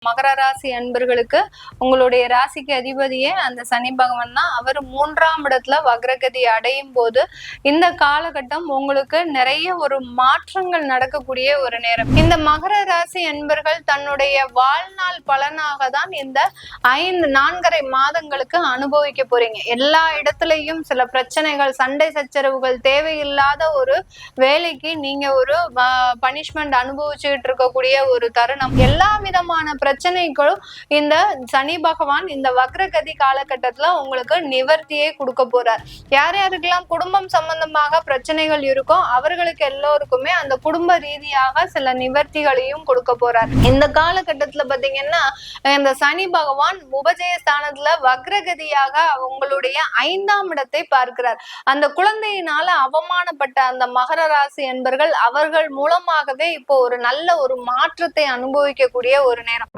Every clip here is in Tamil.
மகர ராசி அன்பர்களுக்கு உங்களுடைய ராசிக்கு அதிபதியே அந்த சனி பகவான் தான். அவர் 3ஆம் இடத்துல வக்ரகதி அடையும் போது இந்த காலகட்டம் உங்களுக்கு நிறைய ஒரு மாற்றங்கள் நடக்கக்கூடிய ஒரு நேரம். இந்த மகர ராசி அன்பர்கள் தன்னுடைய வாழ்நாள் பலனாக தான் இந்த 4.5 மாதங்களுக்கு அனுபவிக்க போறீங்க. எல்லா இடத்துலயும் சில பிரச்சனைகள், சண்டை சச்சரவுகள், தேவையில்லாத ஒரு வேலைக்கு நீங்க ஒரு பனிஷ்மெண்ட் அனுபவிச்சுட்டு இருக்கக்கூடிய ஒரு தருணம். எல்லா விதமான பிரச்சனைகளும் இந்த சனி பகவான் இந்த வக்ரகதி காலகட்டத்துல உங்களுக்கு நிவர்த்தியே கொடுக்க போறார். யார் யாருக்கெல்லாம் குடும்பம் சம்பந்தமாக பிரச்சனைகள் இருக்கோ அவர்களுக்கு எல்லோருக்குமே அந்த குடும்ப ரீதியாக சில நிவர்த்திகளையும் கொடுக்க போறார். இந்த காலகட்டத்துல பாத்தீங்கன்னா இந்த சனி பகவான் உபஜய ஸ்தானத்துல வக்ரகதியாக உங்களுடைய 5ஆம் இடத்தை பார்க்கிறார். அந்த குழந்தையினால அவமானப்பட்ட அந்த மகர ராசி என்பர்கள் அவர்கள் மூலமாகவே இப்போ ஒரு நல்ல ஒரு மாற்றத்தை அனுபவிக்கக்கூடிய ஒரு நேரம்.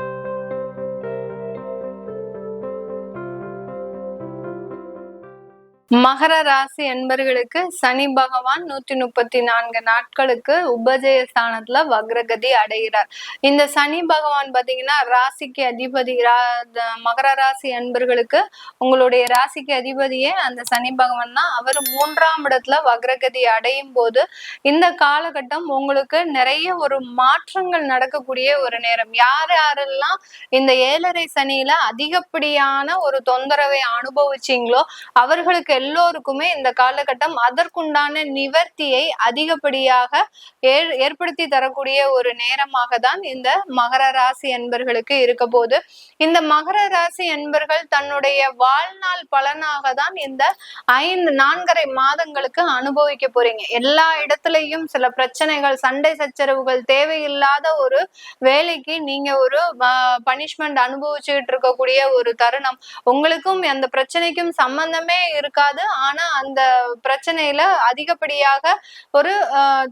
மகர ராசி என்பர்களுக்கு சனி பகவான் 134 நாட்களுக்கு உபஜய ஸ்தானத்துல வக்ரகதி அடைகிறார். இந்த சனி பகவான் பாத்தீங்கன்னா ராசிக்கு அதிபதி. மகர ராசி என்பர்களுக்கு உங்களுடைய ராசிக்கு அதிபதியே அந்த சனி பகவான் தான். அவர் 3ஆம் இடத்துல வக்ரகதி அடையும் போது இந்த காலகட்டம் உங்களுக்கு நிறைய ஒரு மாற்றங்கள் நடக்கக்கூடிய ஒரு நேரம். யாரெல்லாம் இந்த 7.5 சனியில அதிகப்படியான ஒரு தொந்தரவை அனுபவிச்சீங்களோ அவர்களுக்கு எல்லோருக்குமே இந்த காலகட்டம் அதற்குண்டான நிவர்த்தியை அதிகப்படியாக ஏற்படுத்தி தரக்கூடிய ஒரு நேரமாக தான் இந்த மகர ராசி என்பர்களுக்கு இருக்க போது. இந்த மகர ராசி என்பர்கள் தன்னுடைய வாழ்நாள் பலனாக தான் இந்த 4.5 மாதங்களுக்கு அனுபவிக்க போறீங்க. எல்லா இடத்துலயும் சில பிரச்சனைகள், சண்டை சச்சரவுகள், தேவையில்லாத ஒரு வேலைக்கு நீங்க ஒரு பனிஷ்மெண்ட் அனுபவிச்சுட்டு இருக்கக்கூடிய ஒரு தருணம். உங்களுக்கும் அந்த பிரச்சனைக்கும் சம்பந்தமே இருக்காது. ஆனா அந்த பிரச்சனையில அதிகப்படியாக ஒரு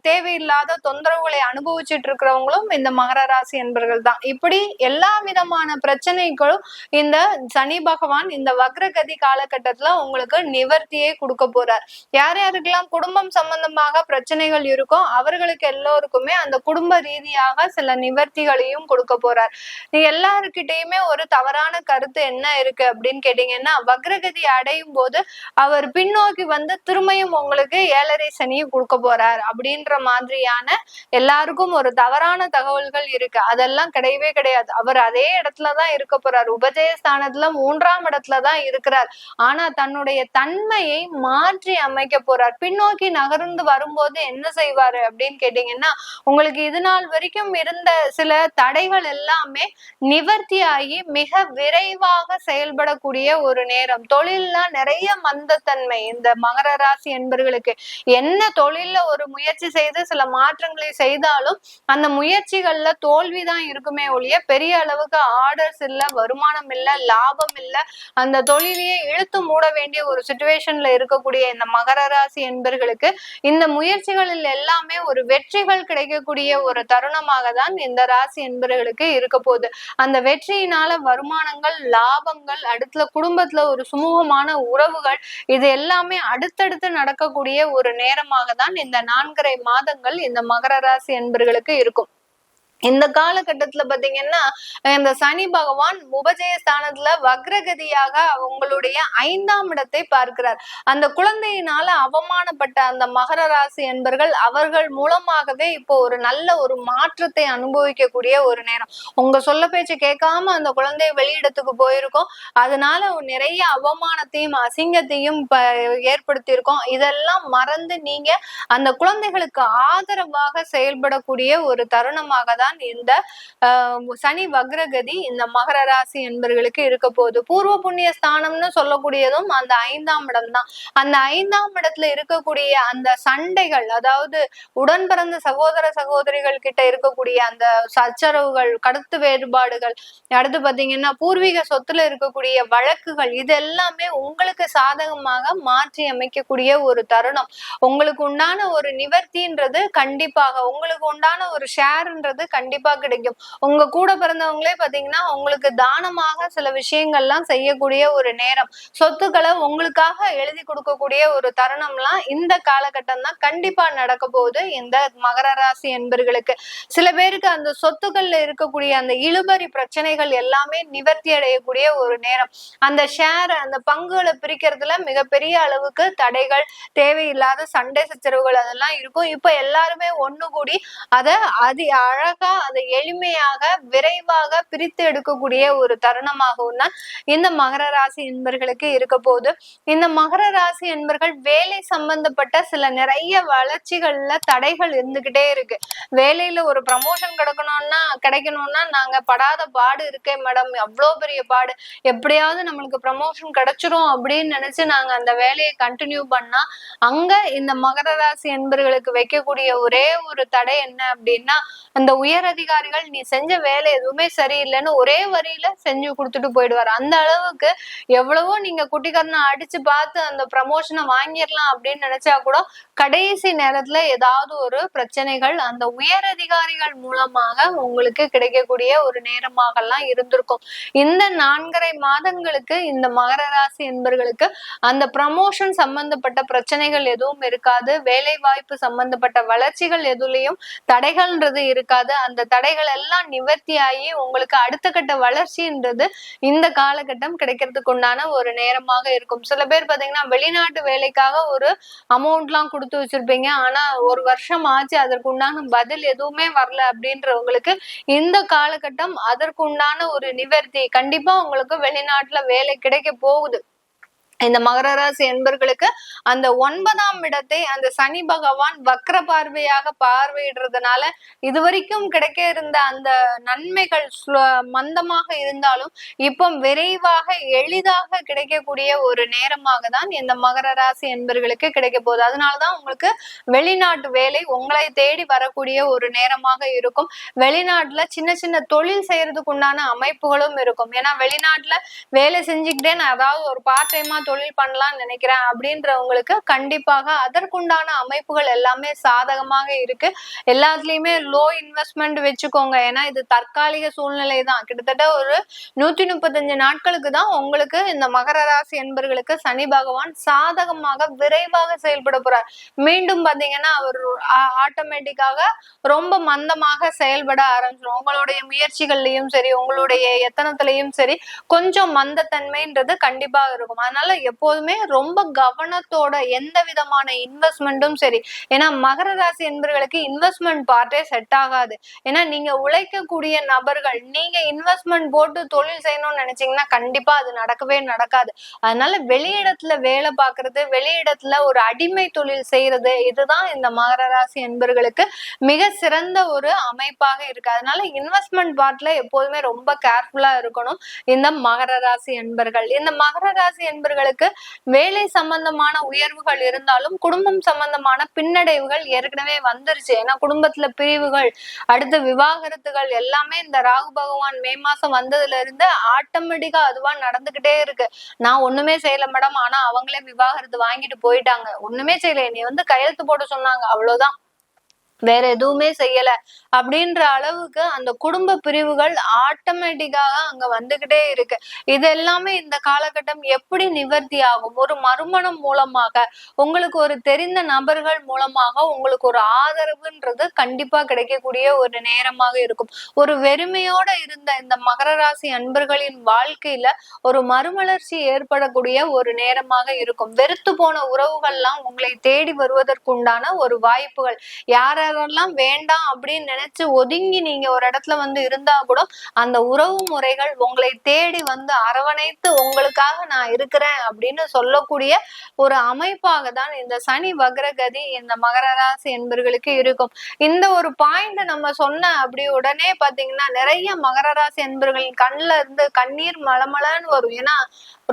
தேவையில்லாத தொந்தரவுகளை அனுபவிச்சுட்டு இருக்கிறவங்களும் இந்த மகர ராசி என்பர்கள் தான். இப்படி எல்லா விதமான பிரச்சனைகளும் இந்த சனி பகவான் இந்த வக்ரகதி காலகட்டத்துல உங்களுக்கு நிவர்த்தியே கொடுக்க போறார். யார் யாருக்கெல்லாம் குடும்பம் சம்பந்தமாக பிரச்சனைகள் இருக்கோ அவர்களுக்கு எல்லோருக்குமே அந்த குடும்ப ரீதியாக சில நிவர்த்திகளையும் கொடுக்க போறார். நீ எல்லாருக்கிட்டையுமே ஒரு தவறான கருத்து என்ன இருக்கு அப்படின்னு கேட்டீங்கன்னா, வக்ரகதி அடையும் போது அவர் பின்னோக்கி வந்து திரும்பியும் உங்களுக்கு 7.5 சனியை கொடுக்க போறார் அப்படின்ற மாதிரியான எல்லாருக்கும் ஒரு தவறான தகவல்கள் இருக்கு. அதெல்லாம் கிடையவே கிடையாது. அவர் அதே இடத்துலதான் இருக்க போறார். உபஜய ஸ்தானத்துல 3ஆம் இடத்துலதான் இருக்கிறார். ஆனா தன்னுடைய தன்மையை மாற்றி அமைக்க போறார். பின்னோக்கி நகர்ந்து வரும்போது என்ன செய்வாரு அப்படின்னு கேட்டீங்கன்னா, உங்களுக்கு இது நாள் வரைக்கும் இருந்த சில தடைகள் எல்லாமே நிவர்த்தியாகி மிக விரைவாக செயல்படக்கூடிய ஒரு நேரம். தொழில்ல நிறைய மந்தத்தன்மை இந்த மகர ராசி என்பர்களுக்கு. என்ன தொழில்ல ஒரு முயற்சி செய்து சில மாற்றங்களை செய்தாலும் அந்த முயற்சிகள்ல தோல்விதான் இருக்குமே ஒழிய பெரிய அளவுக்கு ஆர்டர்ஸ் இல்ல, வருமானம் இல்ல, லாபம் இல்ல. அந்த தொழிலையே இழுத்து மூட வேண்டிய ஒரு சிச்சுவேஷன்ல இருக்கக்கூடிய இந்த மகர ராசி என்பர்களுக்கு இந்த முயற்சிகளில் எல்லாமே ஒரு வெற்றிகள் கிடைக்கக்கூடிய ஒரு தருணமாக தான் இந்த ராசி என்பர்களுக்கு இருக்க போகுது. அந்த வெற்றியினால வருமானங்கள், லாபங்கள், அடுத்த குடும்பத்துல ஒரு சுமூகமான உறவுகள், இது எல்லாமே அடுத்தடுத்து நடக்கக்கூடிய ஒரு நேரமாக தான் இந்த 4.5 மாதங்கள் இந்த மகர ராசி என்பர்களுக்கு இருக்கும். இந்த காலகட்டத்துல பாத்தீங்கன்னா இந்த சனி பகவான் உபஜய ஸ்தானத்துல வக்ரகதியாக உங்களுடைய 5ஆம் இடத்தை பார்க்கிறார். அந்த குழந்தையினால அவமானப்பட்ட அந்த மகர ராசி என்பர்கள் அவர்கள் மூலமாகவே இப்போ ஒரு நல்ல ஒரு மாற்றத்தை அனுபவிக்கக்கூடிய ஒரு நேரம். உங்க சொல்ல பேச்சு கேட்காம அந்த குழந்தைய வெளியிடத்துக்கு போயிருக்கோம். அதனால நிறைய அவமானத்தையும் அசிங்கத்தையும் ஏற்படுத்தி இருக்கோம். இதெல்லாம் மறந்து நீங்க அந்த குழந்தைகளுக்கு ஆதரவாக செயல்படக்கூடிய ஒரு தருணமாக தான் இந்த சனி வக்ரகதி இந்த மகர ராசி என்பர்களுக்கு இருக்க போகுது. பூர்வ புண்ணிய ஸ்தானம்னு சொல்லக்கூடியதும் அந்த 5ஆம் இடம் தான். அந்த 5ஆம் இடத்துல இருக்கக்கூடிய அந்த சண்டைகள், அதாவது உடன் பிறந்த சகோதர சகோதரிகள் கிட்ட இருக்கக்கூடிய அந்த சச்சரவுகள், கருத்து வேறுபாடுகள், அடுத்து பாத்தீங்கன்னா பூர்வீக சொத்துல இருக்கக்கூடிய வழக்குகள், இது எல்லாமே உங்களுக்கு சாதகமாக மாற்றி அமைக்கக்கூடிய ஒரு தருணம். உங்களுக்கு உண்டான ஒரு நிவர்த்தின்றது கண்டிப்பாக, உங்களுக்கு உண்டான ஒரு ஷேர்ன்றது கண்டிப்பா கிடைக்கும். உங்க கூட பிறந்தவங்களே பாத்தீங்கன்னா உங்களுக்கு தானமாக சில விஷயங்கள்லாம் செய்யக்கூடிய ஒரு நேரம், சொத்துக்களை உங்களுக்காக எழுதி கொடுக்கக்கூடிய ஒரு தருணம்லாம் இந்த காலகட்டம் தான் கண்டிப்பா நடக்க போகுது இந்த மகர ராசி என்பர்களுக்கு. சில பேருக்கு அந்த சொத்துக்கள்ல இருக்கக்கூடிய அந்த இழுபறி பிரச்சனைகள் எல்லாமே நிவர்த்தி அடையக்கூடிய ஒரு நேரம். அந்த ஷேர், அந்த பங்குகளை பிரிக்கிறதுல மிகப்பெரிய அளவுக்கு தடைகள், தேவையில்லாத சண்டை சச்சரவுகள் அதெல்லாம் இருக்கும். இப்ப எல்லாருமே ஒண்ணு கூடி அதை அழகா, அதை எளிமையாக, விரைவாக பிரித்து எடுக்கக்கூடிய ஒரு தருணமாகவும் தான் இந்த மகர ராசி என்பர்களுக்கு இருக்க போகுது. இந்த மகர ராசி என்பர்கள் வேலை சம்பந்தப்பட்ட சில நிறைய வளர்ச்சிகள்ல தடைகள் இருந்துகிட்டே இருக்கு. வேலையில ஒரு ப்ரமோஷன் கிடைக்கணும்னா நாங்க படாத பாடு இருக்கே மேடம், அவ்வளோ பெரிய பாடு, எப்படியாவது நம்மளுக்கு ப்ரமோஷன் கிடைச்சிரும் அப்படின்னு நினைச்சு நாங்க அந்த வேலையை கண்டினியூ பண்ணா, அங்க இந்த மகர ராசி என்பர்களுக்கு வைக்கக்கூடிய ஒரே ஒரு தடை என்ன அப்படின்னா, அந்த உயர் அதிகாரிகள் நீ செஞ்ச வேலை எதுவுமே சரியில்லைன்னு ஒரே வரியில செஞ்சு கொடுத்துட்டு போயிடுவாரு. அந்த அளவுக்கு எவ்வளவோ நீங்க குட்டிக்கரணை அடிச்சு பார்த்து அந்த ப்ரமோஷனை வாங்கிடலாம் அப்படின்னு நினைச்சா கூட கடைசி நேரத்துல ஏதாவது ஒரு பிரச்சனைகள் அந்த உயர் அதிகாரிகள் மூலமாக உங்களுக்கு கிடைக்கக்கூடிய ஒரு நேரமாகலாம் இருந்திருக்கும். இந்த 4.5 மாதங்களுக்கு இந்த மகர ராசி என்பர்களுக்கு அந்த ப்ரமோஷன் சம்பந்தப்பட்ட பிரச்சனைகள் எதுவும் இருக்காது. வேலை வாய்ப்பு சம்பந்தப்பட்ட வளர்ச்சிகள் எதுலயும் தடைகள்ன்றது இருக்காது. அந்த தடைகள் எல்லாம் நிவர்த்தி ஆகி உங்களுக்கு அடுத்த கட்ட வளர்ச்சின்றது இந்த காலகட்டம் கிடைக்கிறதுக்கு உண்டான ஒரு நேரமாக இருக்கும். சில பேர் பாத்தீங்கன்னா வெளிநாட்டு வேலைக்காக ஒரு அமௌண்ட் எல்லாம் கொடுத்து வச்சிருப்பீங்க, ஆனா ஒரு வருஷம் ஆச்சு அதற்கு உண்டான பதில் எதுவுமே வரல அப்படின்றவங்களுக்கு இந்த காலகட்டம் அதற்கு உண்டான ஒரு நிவர்த்தி, கண்டிப்பா உங்களுக்கு வெளிநாட்டுல வேலை கிடைக்க போகுது. இந்த மகர ராசி என்பர்களுக்கு அந்த 9ஆம் இடத்தை அந்த சனி பகவான் வக்ர பார்வையாக பார்வையிடுறதுனால இதுவரைக்கும் கிடைக்க இருந்த அந்த நன்மைகள் மந்தமாக இருந்தாலும் இப்போ விரைவாக எளிதாக கிடைக்கக்கூடிய ஒரு நேரமாக தான் இந்த மகர ராசி என்பர்களுக்கு கிடைக்க போகுது. அதனாலதான் உங்களுக்கு வெளிநாட்டு வேலை உங்களை தேடி வரக்கூடிய ஒரு நேரமாக இருக்கும். வெளிநாட்டுல சின்ன சின்ன தொழில் செய்யறதுக்கு உண்டான அமைப்புகளும் இருக்கும். ஏன்னா வெளிநாட்டுல வேலை செஞ்சுக்கிட்டே நான் ஏதாவது ஒரு பார்ட் டைமா தொழில் பண்ணலாம்னு நினைக்கிறேன் அப்படின்றவங்களுக்கு கண்டிப்பாக அதற்குண்டான அமைப்புகள் எல்லாமே சாதகமாக இருக்கு. எல்லாத்துலயுமே லோ இன்வெஸ்ட்மெண்ட் வச்சுக்கோங்க. ஏன்னா இது தற்காலிக சூழ்நிலை தான். கிட்டத்தட்ட ஒரு 135 நாட்களுக்கு தான் உங்களுக்கு இந்த மகர ராசி என்பர்களுக்கு சனி பகவான் சாதகமாக விரைவாக செயல்பட போறார். மீண்டும் பாத்தீங்கன்னா அவர் ஆட்டோமேட்டிக்காக ரொம்ப மந்தமாக செயல்பட ஆரம்பிச்சிடும். உங்களுடைய முயற்சிகள்லயும் சரி, உங்களுடைய எத்தனத்திலையும் சரி கொஞ்சம் மந்தத்தன்மைன்றது கண்டிப்பா இருக்கும். அதனால எப்போதுமே ரொம்ப கவனத்தோட எந்த விதமான இன்வெஸ்ட்மெண்ட்டும் சரி, ஏன்னா மகர ராசி என்பவர்களுக்கு இன்வெஸ்ட்மெண்ட் பார்ட்டே செட் ஆகாது. ஏன்னா நீங்க உழைக்கக்கூடிய நபர்கள், நீங்க இன்வெஸ்ட்மெண்ட் போட்டு தொழில் செய்யணும்னு நினைச்சீங்கன்னா கண்டிப்பா அது நடக்கவே நடக்காது. அதனால வெளியிடத்துல வேலை பார்க்கறது, வெளியிடத்துல ஒரு அடிமை தொழில் செய்யறது, இதுதான் இந்த மகர ராசி என்பவர்களுக்கு மிக சிறந்த ஒரு அமைப்பாக இருக்கு. அதனால இன்வெஸ்ட்மெண்ட் பார்ட்ல எப்போதுமே ரொம்ப கேர்ஃபுல்லா இருக்கணும் இந்த மகர ராசி என்பர்கள். இந்த மகர ராசி என்பர்களுக்கு வேலை சம்பந்தமான உயர்வுகள் இருந்தாலும் குடும்பம் சம்பந்தமான பின்னடைவுகள் ஏற்கனவே வந்துருச்சு. ஏன்னா குடும்பத்துல பிரிவுகள், அடுத்த விவாகரத்துகள் எல்லாமே இந்த ராகு பகவான் மே மாசம் வந்ததுல இருந்து ஆட்டோமேட்டிக்கா அதுவா நடந்துகிட்டே இருக்கு. நான் ஒண்ணுமே செய்யல மேடம், ஆனா அவங்களே விவாகரத்து வாங்கிட்டு போயிட்டாங்க, ஒண்ணுமே செய்யல, நீ கையெழுத்து போட சொன்னாங்க, அவ்வளவுதான், வேற எதுவுமே செய்யல அப்படின்ற அளவுக்கு அந்த குடும்ப பிரிவுகள் ஆட்டோமேட்டிக்காக அங்க வந்துகிட்டே இருக்கு. இது எல்லாமே இந்த காலகட்டம் எப்படி நிவர்த்தி ஆகும்? ஒரு மறுமணம் மூலமாக, உங்களுக்கு ஒரு தெரிந்த நபர்கள் மூலமாக உங்களுக்கு ஒரு ஆதரவுன்றது கண்டிப்பா கிடைக்கக்கூடிய ஒரு நேரமாக இருக்கும். ஒரு வெறுமையோட இருந்த இந்த மகர ராசி அன்பர்களின் வாழ்க்கையில ஒரு மறுமலர்ச்சி ஏற்படக்கூடிய ஒரு நேரமாக இருக்கும். வெறுத்து போன உறவுகள்லாம் உங்களை தேடி வருவதற்குண்டான ஒரு வாய்ப்புகள், யாரெல்லாம் வேண்டாம் அப்படின்னு நினைச்சு ஒதுங்கி நீங்க ஒரு இடத்துல இருந்தா கூட அந்த உறவு முறைகள் உங்களை தேடி அரவணைத்து உங்களுக்காக நான் இருக்கிறேன் அப்படின்னு சொல்லக்கூடிய ஒரு அமைப்பாக தான் இந்த சனி வக்ரகதி இந்த மகர ராசி என்பர்களுக்கு இருக்கும். இந்த ஒரு பாயிண்ட் நம்ம சொன்ன அப்படி உடனே பாத்தீங்கன்னா நிறைய மகர ராசி என்பர்களின் கண்ணுல இருந்து கண்ணீர் மலமலன்னு வரும். ஏன்னா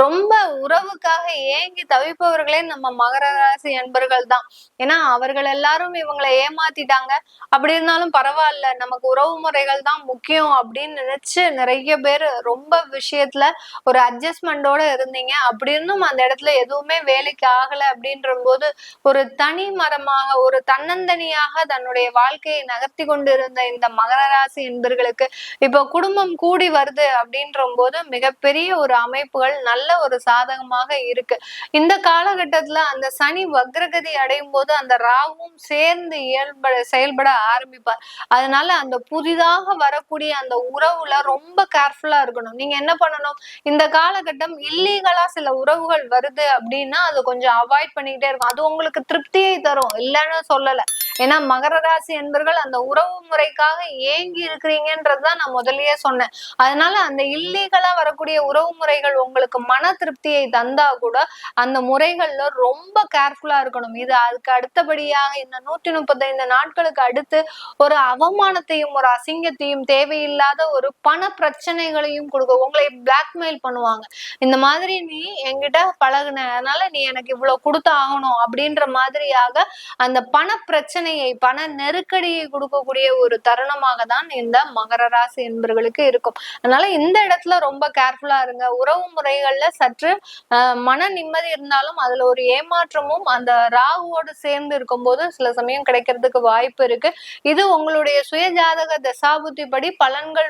ரொம்ப உறவுக்காக ஏங்கி தவிப்பவர்களே நம்ம மகர ராசி என்பர்கள் தான். ஏன்னா அவர்கள் எல்லாரும் இவங்களை ஏமாத்தி மாத்திட்டாங்க. அப்படி இருந்தாலும் பரவாயில்ல, நமக்கு உறவு முறைகள் தான் முக்கியம் அப்படின்னு நினைச்சு நிறைய பேர் ரொம்ப விஷயத்துல ஒரு அட்ஜஸ்ட்மெண்டோட இருந்தீங்க. அப்படி இருந்தும் அந்த இடத்துல எதுவுமே வேலைக்கு ஆகல அப்படின்ற போது ஒரு தனி மரமாக ஒரு தன்னந்தனியாக தன்னுடைய வாழ்க்கையை நகர்த்தி கொண்டு இருந்த இந்த மகர ராசி என்பர்களுக்கு இப்போ குடும்பம் கூடி வருது அப்படின்ற போது மிகப்பெரிய ஒரு அமைப்புகள் நல்ல ஒரு சாதகமாக இருக்கு. இந்த காலகட்டத்துல அந்த சனி வக்ரகதி அடையும் போது அந்த ராகுவும் சேர்ந்து செயல்பட ஆரம்பிப்பார். அதனால அந்த புதிதாக வரக்கூடிய அந்த உறவுல ரொம்ப கேர்ஃபுல்லா இருக்கணும். நீங்க என்ன பண்ணணும், இந்த காலகட்டம் இல்லீகலா சில உறவுகள் வருது அப்படின்னா அது கொஞ்சம் அவாய்ட் பண்ணிக்கிட்டே இருக்கும். அது உங்களுக்கு திருப்தியை தரும், இல்லைன்னு சொல்லல. ஏன்னா மகர ராசி என்பர்கள் அந்த உறவு முறைக்காக ஏங்கி இருக்கிறீங்கன்றதுதான் நான் முதல்லயே சொன்னேன். அதனால அந்த இல்லீகலா வரக்கூடிய உறவு முறைகள் உங்களுக்கு மன திருப்தியை தந்தா கூட அந்த முறைகள்ல ரொம்ப கேர்ஃபுல்லா இருக்கணும். இது அதுக்கு அடுத்தபடியாக இந்த 135 நாட்களுக்கு அடுத்து ஒரு அவமானத்தையும் ஒரு அசிங்கத்தையும் தேவையில்லாத ஒரு பண பிரச்சனைகளையும் கொடுக்கும். உங்களை பிளாக்மெயில் பண்ணுவாங்க. இந்த மாதிரி நீ என்கிட்ட பழகுன, அதனால நீ எனக்கு இவ்வளவு கொடுத்து ஆகணும் அப்படின்ற மாதிரியாக அந்த பண பிரச்சனையை பண நெருக்கடியை கொடுக்கக்கூடிய ஒரு தருணமாக தான் இந்த மகர ராசி என்பவர்களுக்கு இருக்கும். அதனால இந்த இடத்துல ரொம்ப கேர்ஃபுல்லா இருங்க. உறவு முறைகள்ல சற்று மன நிம்மதி இருந்தாலும் அதுல ஒரு ஏமாற்றமும் அந்த ராகுவோடு சேர்ந்து இருக்கும்போது சில சமயம் கிடைக்கிறதுக்கு வாய்ப்பு இருக்கு. இது உங்களுடைய சுய ஜாதக தசாபுத்தி படி பலன்கள்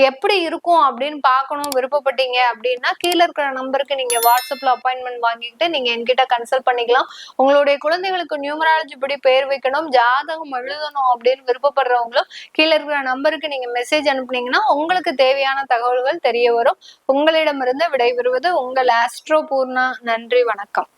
எப்படி இருக்கும் அப்படின்னு பார்க்கணும் விருப்பப்பட்டீங்க அப்படின்னா கீழே இருக்கிற நம்பருக்கு நீங்க வாட்ஸ்அப்ல அப்பாயின்மெண்ட் வாங்கிக்கிட்டு நீங்க என்கிட்ட கன்சல்ட் பண்ணிக்கலாம். உங்களுடைய குழந்தைகளுக்கு நியூமராலஜி படி பெயர் வைக்கணும், ஜாதகம் எழுதணும் அப்படின்னு விருப்பப்படுறவங்களும் கீழே இருக்கிற நம்பருக்கு நீங்க மெசேஜ் அனுப்புனீங்கன்னா உங்களுக்கு தேவையான தகவல்கள் தெரிய வரும். உங்களிடமிருந்து விடைபெறுவது உங்கள் ஆஸ்ட்ரோ பூர்ணா. நன்றி, வணக்கம்.